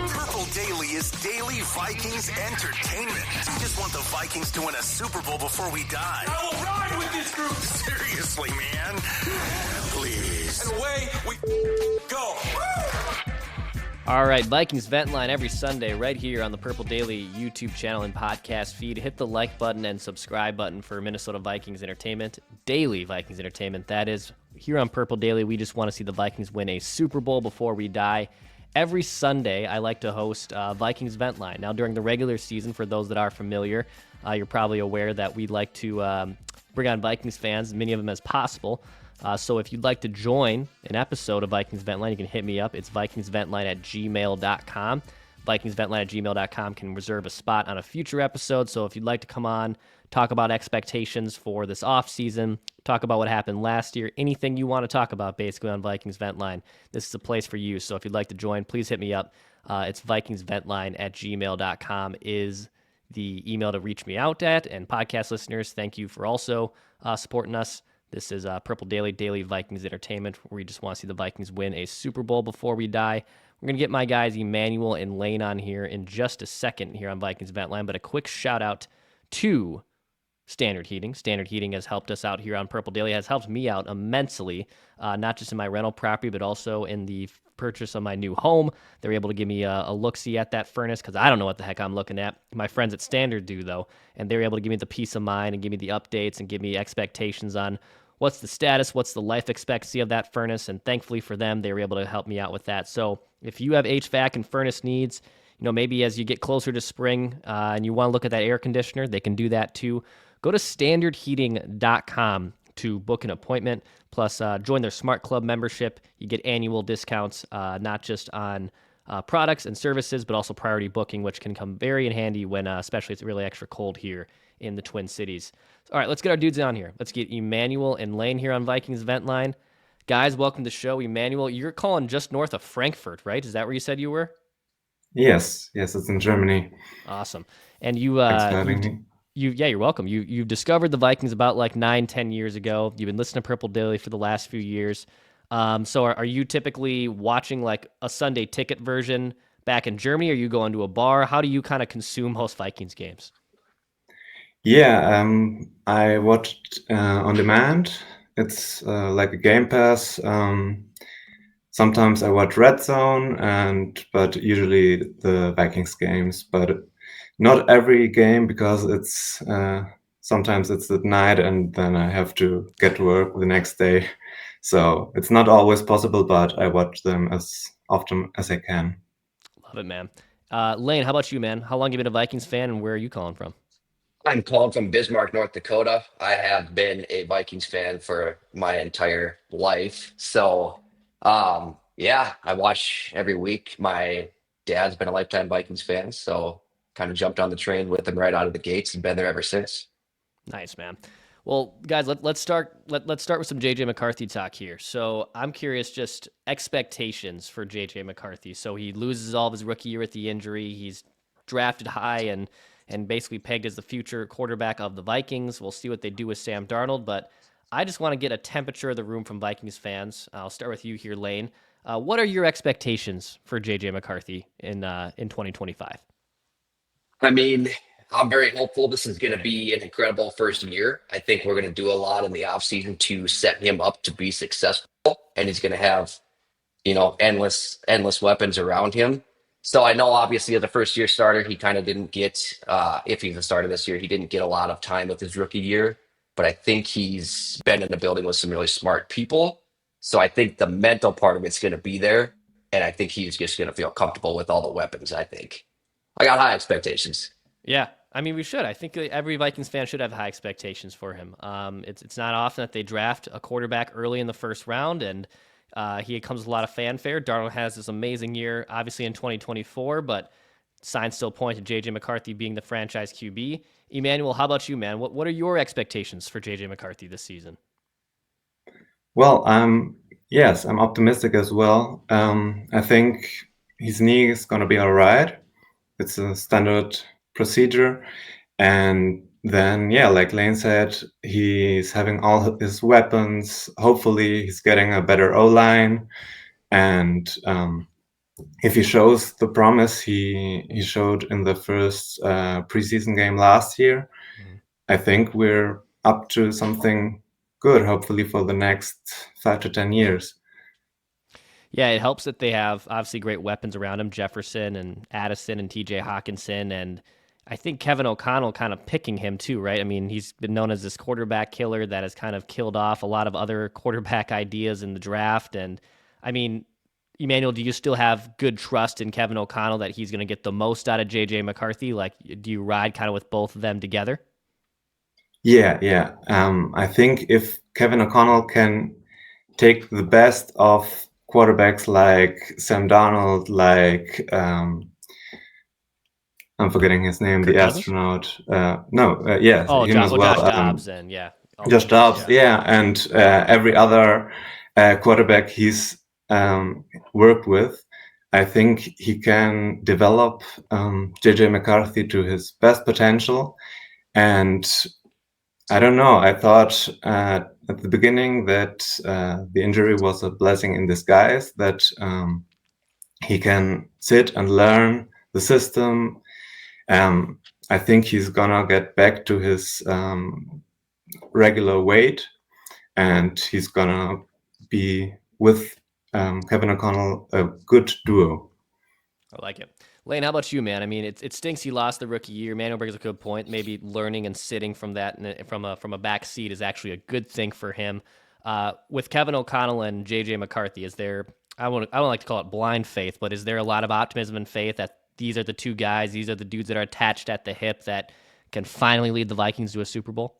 Purple Daily is daily Vikings entertainment. We just want the Vikings to win a Super Bowl before we die. I will ride with this group. Seriously, man. Please. And away we go. All right, Vikings Vent Line every Sunday right here on the Purple Daily YouTube channel and podcast feed. Hit the like button and subscribe button for Minnesota Vikings entertainment, daily Vikings entertainment. That is, here on Purple Daily, we just want to see the Vikings win a Super Bowl before we die. Every Sunday, I like to host Vikings Vent Line. Now, during the regular season, for those that are familiar, you're probably aware that we like to bring on Vikings fans, as many of them as possible. So if you'd like to join an episode of Vikings Vent Line, you can hit me up. It's vikingsventline@gmail.com. Vikingsventline@gmail.com can reserve a spot on a future episode. So if you'd like to come on, talk about expectations for this offseason, talk about what happened last year, anything you want to talk about basically on Vikings Vent Line, this is a place for you. So if you'd like to join, please hit me up. It's vikingsventline@gmail.com is the email to reach me out at. And podcast listeners, thank you for also supporting us. This is Purple Daily, daily Vikings entertainment, where we just want to see the Vikings win a Super Bowl before we die. We're going to get my guys Emmanuel and Lane on here in just a second here on Vikings Vent Line, but a quick shout out to Standard Heating. Standard Heating has helped us out here on Purple Daily, has helped me out immensely, not just in my rental property, but also in the purchase of my new home. They're able to give me a look-see at that furnace because I don't know what the heck I'm looking at. My friends at Standard do, though, and they're able to give me the peace of mind and give me the updates and give me expectations on what's the status, what's the life expectancy of that furnace, and thankfully for them, they were able to help me out with that. So if you have HVAC and furnace needs, maybe as you get closer to spring and you want to look at that air conditioner, they can do that too. Go to standardheating.com to book an appointment, plus join their Smart Club membership. You get annual discounts, not just on products and services, but also priority booking, which can come very in handy when, especially it's really extra cold here in the Twin Cities. All right, let's get our dudes on here. Let's get Emmanuel and Lane here on Vikings Vent Line. Guys, welcome to the show. Emmanuel, you're calling just north of Frankfurt, right? Is that where you said you were? Yes, it's in Germany. Awesome. And you, Thanks for having me. You're welcome. You discovered the Vikings about like 9-10 years ago. You've been listening to Purple Daily for the last few years. So are you typically watching like a Sunday ticket version back in Germany? Or are you going to a bar? How do you kind of consume most Vikings games? Yeah, I watched on demand. It's like a Game Pass. Sometimes I watch Red Zone, but usually the Vikings games. But not every game because it's sometimes it's at night and then I have to get to work the next day. So it's not always possible, but I watch them as often as I can. Love it, man. Lane, how about you, man? How long have you been a Vikings fan, and where are you calling from? I'm calling from Bismarck, North Dakota. I have been a Vikings fan for my entire life. So, yeah, I watch every week. My dad's been a lifetime Vikings fan, so kind of jumped on the train with him right out of the gates and been there ever since. Nice, man. Well, guys, let's start with some JJ McCarthy talk here. So I'm curious, just expectations for JJ McCarthy. So he loses all of his rookie year with the injury. He's drafted high and basically pegged as the future quarterback of the Vikings. We'll see what they do with Sam Darnold, but I just want to get a temperature of the room from Vikings fans. I'll start with you here, Lane. What are your expectations for JJ McCarthy in 2025? I mean, I'm very hopeful this is going to be an incredible first year. I think we're going to do a lot in the offseason to set him up to be successful, and he's going to have, endless weapons around him. So I know obviously as a first year starter, he kind of didn't get, if he's a starter this year, he didn't get a lot of time with his rookie year, but I think he's been in the building with some really smart people. So I think the mental part of it's going to be there. And I think he's just going to feel comfortable with all the weapons. I think I got high expectations. Yeah. I mean, we should. I think every Vikings fan should have high expectations for him. It's not often that they draft a quarterback early in the first round, and he comes with a lot of fanfare. Darnold has this amazing year, obviously in 2024, but signs still point to JJ McCarthy being the franchise QB. Emmanuel, how about you, man? What are your expectations for JJ McCarthy this season? Well, yes, I'm optimistic as well. I think his knee is going to be all right. It's a standard procedure. And then, yeah, like Lane said, he's having all his weapons. Hopefully, he's getting a better O-line. And if he shows the promise he showed in the first preseason game last year, I think we're up to something good, hopefully for the next 5 to 10 years. Yeah, it helps that they have obviously great weapons around him, Jefferson and Addison and TJ Hawkinson. And I think Kevin O'Connell kind of picking him too, right? I mean, he's been known as this quarterback killer that has kind of killed off a lot of other quarterback ideas in the draft. And I mean, Emmanuel, do you still have good trust in Kevin O'Connell that he's going to get the most out of JJ McCarthy? Like, do you ride kind of with both of them together? Yeah. I think if Kevin O'Connell can take the best of quarterbacks like Sam Darnold, like I'm forgetting his name, Kirk the Cousins? astronaut. Yeah, Oh, him as well. Josh Dobbs and yeah. all Josh those guys, Dobbs, yeah, and every other quarterback he's worked with. I think he can develop JJ McCarthy to his best potential. And I don't know, I thought at the beginning that the injury was a blessing in disguise, that he can sit and learn the system. I think he's gonna get back to his regular weight, and he's gonna be with Kevin O'Connell a good duo. I like it. Lane, how about you, man? I mean, it stinks he lost the rookie year. Manuel brings a good point. Maybe learning and sitting from that from a back seat is actually a good thing for him. With Kevin O'Connell and JJ McCarthy, is there? I don't like to call it blind faith, but is there a lot of optimism and faith that these are the two guys, these are the dudes that are attached at the hip that can finally lead the Vikings to a Super Bowl?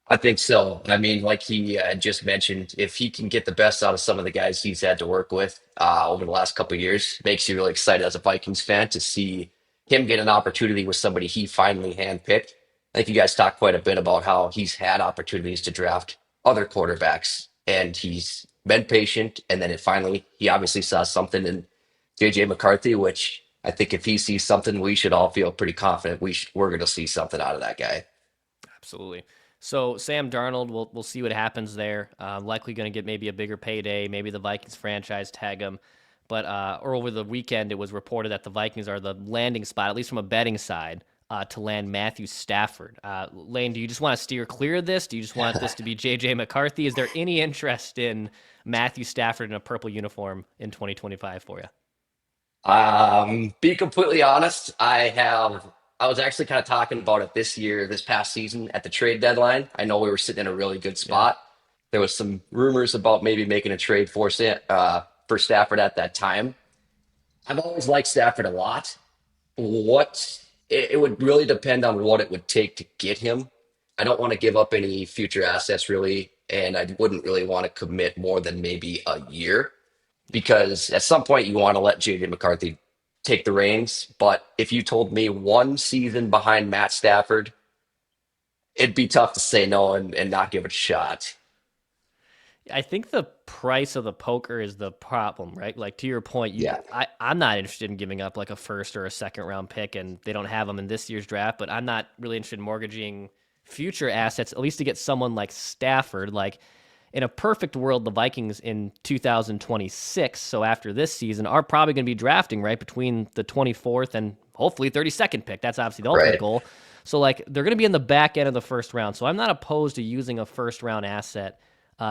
I think so. I mean, like he just mentioned, if he can get the best out of some of the guys he's had to work with over the last couple of years, makes you really excited as a Vikings fan to see him get an opportunity with somebody he finally handpicked. I think you guys talked quite a bit about how he's had opportunities to draft other quarterbacks, and he's been patient. And then he obviously saw something in JJ McCarthy, which I think if he sees something, we should all feel pretty confident we're going to see something out of that guy. Absolutely. So Sam Darnold, we'll see what happens there. Likely going to get maybe a bigger payday. Maybe the Vikings franchise tag him. But or over the weekend, it was reported that the Vikings are the landing spot, at least from a betting side, to land Matthew Stafford. Lane, do you just want to steer clear of this? Do you just want this to be JJ McCarthy? Is there any interest in Matthew Stafford in a purple uniform in 2025 for you? Be completely honest, I was actually kind of talking about it this past season at the trade deadline. I know we were sitting in a really good Yeah. spot. There was some rumors about maybe making a trade for Stafford at that time. I've always liked Stafford a lot. It would really depend on what it would take to get him. I don't want to give up any future assets really, and I wouldn't really want to commit more than maybe a year because at some point you want to let JJ McCarthy take the reins. But if you told me one season behind Matt Stafford, it'd be tough to say no and not give it a shot. I think the price of the poker is the problem, right? Like to your point, Yeah. I'm not interested in giving up like a first or a second round pick, and they don't have them in this year's draft. But I'm not really interested in mortgaging future assets, at least to get someone like Stafford. Like in a perfect world, the Vikings in 2026, so after this season, are probably going to be drafting right between the 24th and hopefully 32nd pick. That's obviously the ultimate Right. goal. So like they're going to be in the back end of the first round. So I'm not opposed to using a first round asset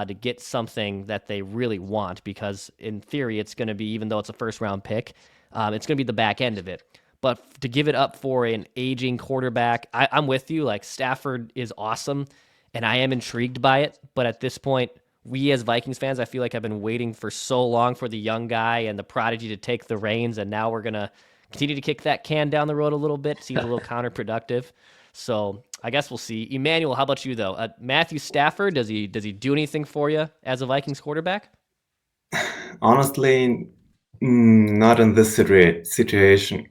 to get something that they really want, because in theory, it's going to be, even though it's a first round pick, it's going to be the back end of it. But to give it up for an aging quarterback, I'm with you. Like Stafford is awesome, and I am intrigued by it. But at this point, we as Vikings fans, I feel like I've been waiting for so long for the young guy and the prodigy to take the reins, and now we're going to continue to kick that can down the road a little bit. Seems a little counterproductive. So I guess we'll see. Emmanuel, how about you though? Matthew Stafford, does he do anything for you as a Vikings quarterback? Honestly, not in this situation.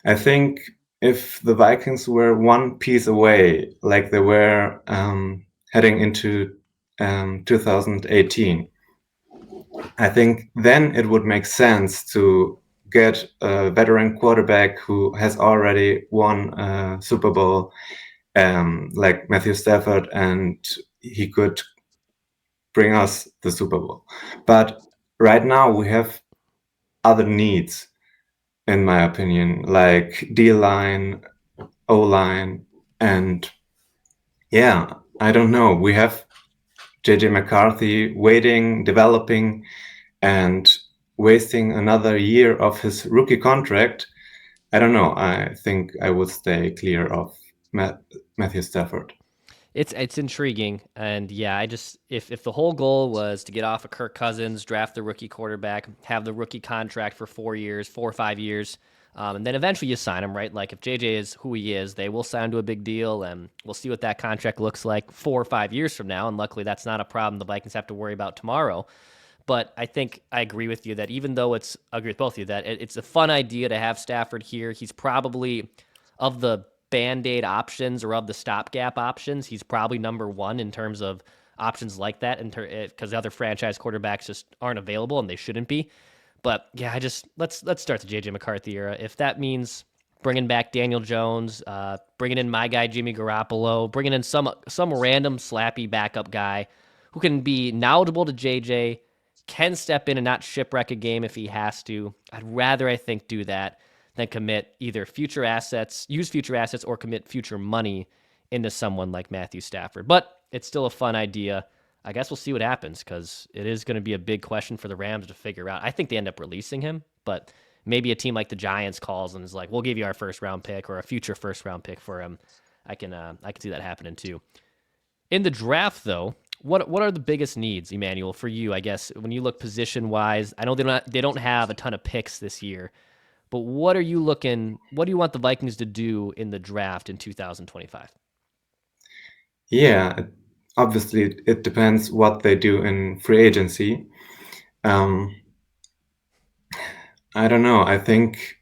I think if the Vikings were one piece away, like they were heading into 2018, I think then it would make sense to get a veteran quarterback who has already won a Super Bowl, like Matthew Stafford, and he could bring us the Super Bowl. But right now we have other needs, in my opinion, like D-line, O-line, and yeah, I don't know. We have JJ McCarthy waiting, developing, and wasting another year of his rookie contract. I don't know. I think I would stay clear of Matthew Stafford. It's intriguing, and yeah, I just if the whole goal was to get off of Kirk Cousins, draft the rookie quarterback, have the rookie contract for 4 years, 4 or 5 years, and then eventually you sign him, right? Like if JJ is who he is, they will sign to a big deal, and we'll see what that contract looks like 4 or 5 years from now. And luckily, that's not a problem the Vikings have to worry about tomorrow. But I think I agree with you that even though I agree with both of you that it's a fun idea to have Stafford here. He's probably of the band-aid options or of the stopgap options, he's probably number one in terms of options like that, because the other franchise quarterbacks just aren't available and they shouldn't be. But yeah, let's start the JJ McCarthy era. If that means bringing back Daniel Jones, bringing in my guy Jimmy Garoppolo, bringing in some random slappy backup guy who can be knowledgeable to JJ, can step in and not shipwreck a game if he has to. I'd rather, I think, do that than commit either use future assets, or commit future money into someone like Matthew Stafford. But it's still a fun idea. I guess we'll see what happens, because it is going to be a big question for the Rams to figure out. I think they end up releasing him, but maybe a team like the Giants calls and is like, we'll give you our first round pick or a future first round pick for him. I can see that happening too. In the draft, though, what are the biggest needs, Emmanuel, for you? I guess when you look position wise, I know they don't have a ton of picks this year, but what do you want the Vikings to do in the draft in 2025? Yeah, obviously it depends what they do in free agency. I don't know. I think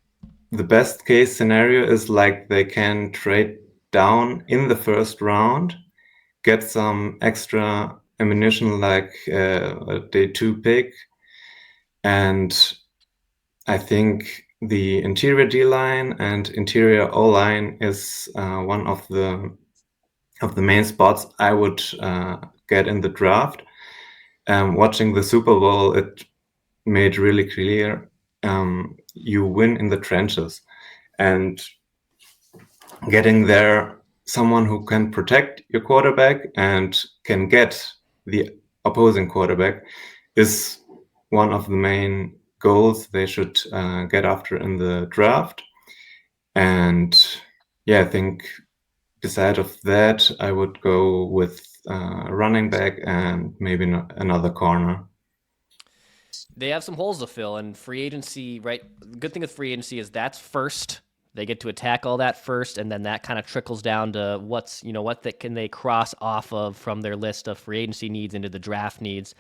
the best case scenario is like they can trade down in the first round, get some extra ammunition like a day 2 pick, and I think the interior D line and interior O line is one of the main spots I would get in the draft. Watching the Super Bowl, it made really clear you win in the trenches, and getting there someone who can protect your quarterback and can get the opposing quarterback is one of the main goals they should get after in the draft. And yeah, I think beside of that, I would go with running back and maybe another corner. They have some holes to fill, and free agency, right? The good thing with free agency is that's first. They get to attack all that first, and then that kind of trickles down to what can they cross off of from their list of free agency needs into the draft needs.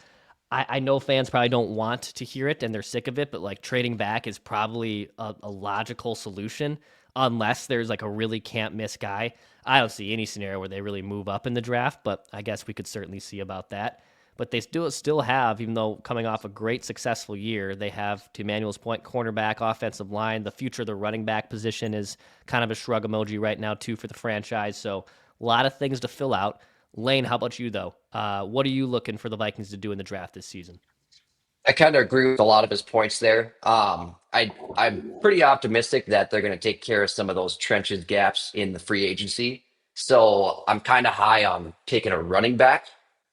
I know fans probably don't want to hear it and they're sick of it, but like trading back is probably a logical solution unless there's like a really can't miss guy. I don't see any scenario where they really move up in the draft, but I guess we could certainly see about that. But they still have, even though coming off a great successful year, they have, to Emmanuel's point, cornerback, offensive line. The future of the running back position is kind of a shrug emoji right now too for the franchise. So a lot of things to fill out. Lane, how about you, though? What are you looking for the Vikings to do in the draft this season? I kind of agree with a lot of his points there. I'm pretty optimistic that they're going to take care of some of those trenches gaps in the free agency. So I'm kind of high on taking a running back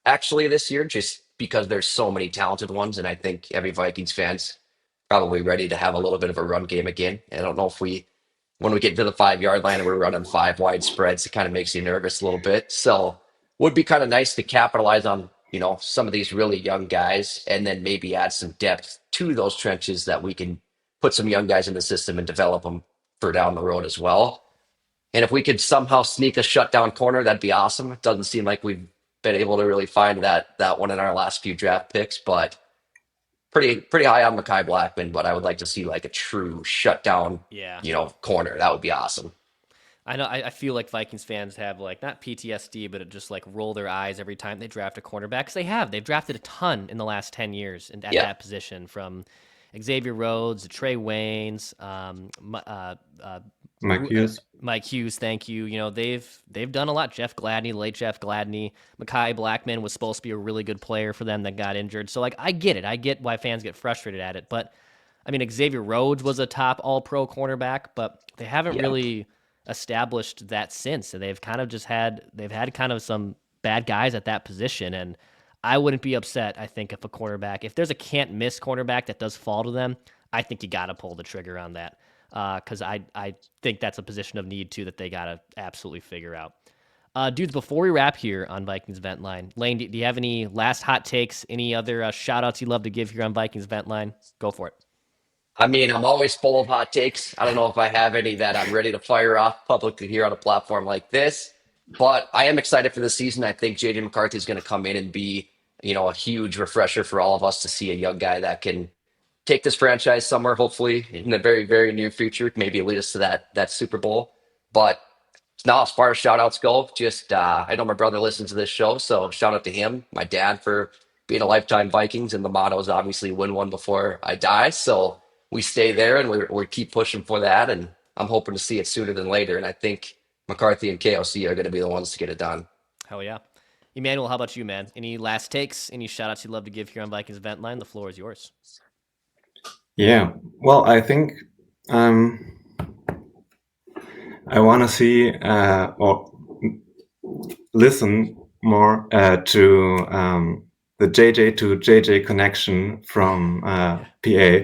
actually this year, just because there's so many talented ones, and I think every Vikings fan's probably ready to have a little bit of a run game again. I don't know if when we get to the 5 yard line and we're running five wide spreads, it kind of makes you nervous a little bit. So would be kind of nice to capitalize on, some of these really young guys, and then maybe add some depth to those trenches that we can put some young guys in the system and develop them for down the road as well. And if we could somehow sneak a shutdown corner, that'd be awesome. It doesn't seem like we've been able to really find that one in our last few draft picks, but pretty high on Mekhi Blackman. But I would like to see like a true shutdown, Yeah. corner. That would be awesome. I know. I feel like Vikings fans have like not PTSD, but it just like roll their eyes every time they draft a cornerback. 'Cause they've drafted a ton in the last 10 years at that position, from Xavier Rhodes to Trey Waynes, Mike Hughes. Mike Hughes, thank you. They've done a lot. Jeff Gladney, late Jeff Gladney, Mekhi Blackman was supposed to be a really good player for them that got injured. So like I get it. I get why fans get frustrated at it, but I mean, Xavier Rhodes was a top all-pro cornerback, but they haven't really established that since. And they've kind of kind of some bad guys at that position. And I wouldn't be upset, I think, if there's a can't miss cornerback that does fall to them, I think you got to pull the trigger on that. Because I think that's a position of need too that they got to absolutely figure out. Dudes, before we wrap here on Vikings Vent Line, Lane, do you have any last hot takes, any other shout outs you'd love to give here on Vikings Vent Line? Go for it. I mean, I'm always full of hot takes. I don't know if I have any that I'm ready to fire off publicly here on a platform like this, but I am excited for the season. I think JJ McCarthy is going to come in and be, a huge refresher for all of us to see a young guy that can take this franchise somewhere, hopefully in the very, very near future, maybe lead us to that Super Bowl. But now, as far as shout outs go, just I know my brother listens to this show, so shout out to him, my dad for being a lifetime Vikings, and the motto is obviously win one before I die. So we stay there and we keep pushing for that, and I'm hoping to see it sooner than later. And I think McCarthy and KOC are going to be the ones to get it done. Hell yeah. Emmanuel, how about you, man? Any last takes, any shout outs you'd love to give here on Vikings Vent Line? The floor is yours. Yeah, well, I think I want to see or listen more to the JJ to JJ connection from PA.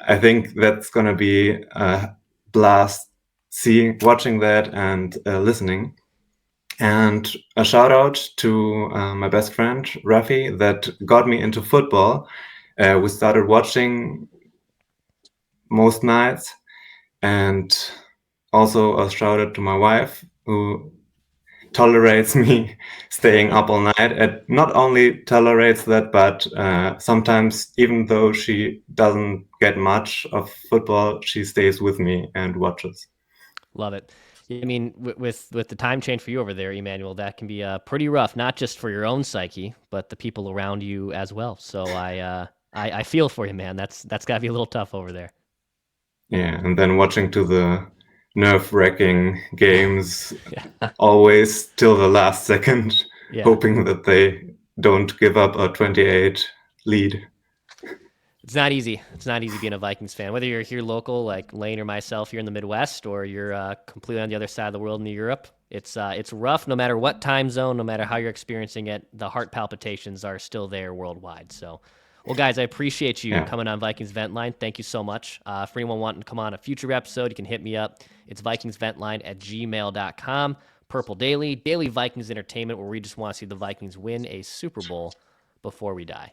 I think that's going to be a blast watching that and listening. And a shout out to my best friend, Rafi, that got me into football. We started watching most nights, and also a shout out to my wife, who tolerates me staying up all night, and not only tolerates that, but sometimes, even though she doesn't get much of football, she stays with me and watches. Love it. I mean, with the time change for you over there, Emmanuel, that can be pretty rough, not just for your own psyche, but the people around you as well. So I feel for you, man. That's got to be a little tough over there. Yeah, and then watching to the nerve-wracking games always till the last second, hoping that they don't give up a 28 lead. It's not easy. It's not easy being a Vikings fan, whether you're here local like Lane or myself here in the Midwest, or you're completely on the other side of the world in Europe. It's rough no matter what time zone, no matter how you're experiencing it. The heart palpitations are still there worldwide. So, well, guys, I appreciate you coming on Vikings Vent Line. Thank you so much. For anyone wanting to come on a future episode, you can hit me up. It's vikingsventline@gmail.com. Purple Daily Vikings Entertainment, where we just want to see the Vikings win a Super Bowl before we die.